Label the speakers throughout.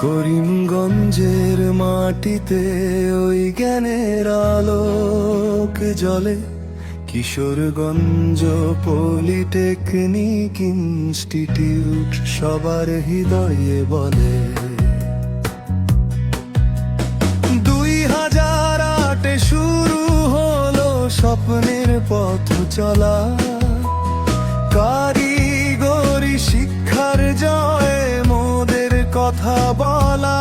Speaker 1: করিমগঞ্জের মাটিতে ওই জ্ঞানের আলোক জ্বলে, কিশোরগঞ্জ পলিটেকনিক ইনস্টিটিউট সবার হৃদয়ে বলে। 2008-এ শুরু হলো স্বপ্নের পথ চলা, কারিগরি শিক্ষার জয়ে মোদের কথা বলা।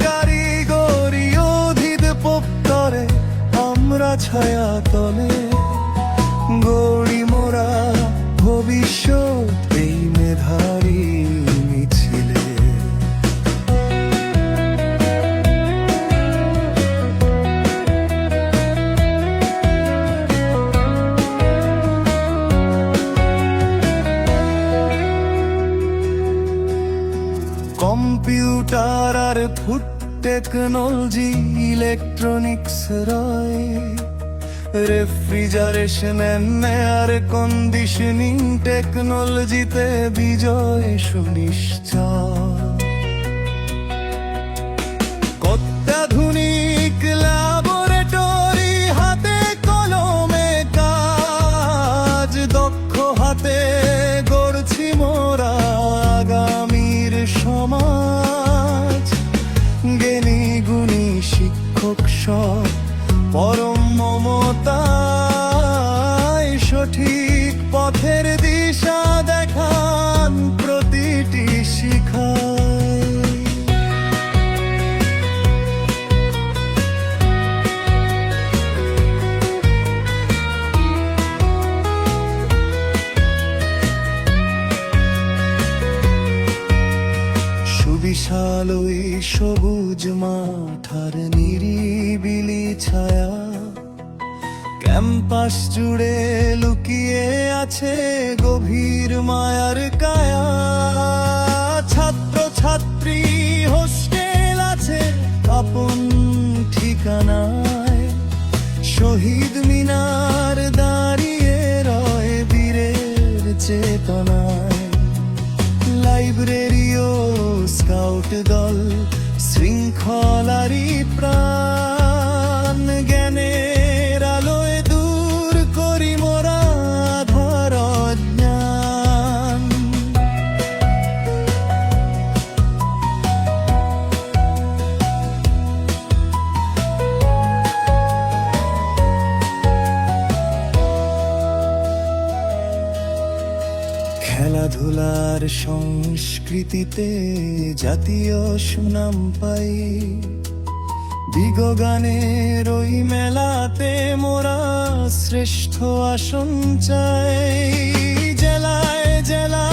Speaker 1: কারিগরি অধিদপ্তরে আমরা ছায়া তলে গড়ি মোরা ভবিষ্যৎ এই মেধারী মিছিলে। কম্পিউটার আর ফুড টেকনোলজি, ইলেকট্রনিক্স রয়, রেফ্রিজারেশন এন্ড এয়ার কন্ডিশনিং টেকনোলজিতে বিজয় সুনিশ্চয়। অত্যাধুনিক ল্যাবরেটরি, হাতে কলমে কাজ, দক্ষ হাতে গড়ছি মোরা আগামীর সমাজ। জ্ঞানী গুণী শিক্ষক সব পরম মমতায় সঠিক পথের দিশা দেখান প্রতিটি শিখায়। সুবিশাল ওই সবুজ মাঠার নিরিবিলি ছায়া, ক্যাম্পাস জুড়ে লুকিয়ে আছে গভীর মায়ার কায়া। ছাত্র ছাত্রী হোস্টেল আছে আপন ঠিকানায়, শহীদ মিনার দাঁড়িয়ে রয় বীরের চেতনায়। লাইব্রেরি ও স্কাউট দল শৃঙ্খলারই প্রাণ, জ্ঞানের আলোয় দূর করি মোরা আধার অজ্ঞান। খেলাধুলার সংস্কৃতিতে জাতীয় সুনাম পাই, বিগগানের ওই মেলাতে মোরা শ্রেষ্ঠ আসন চাই। জেলায় জেলায়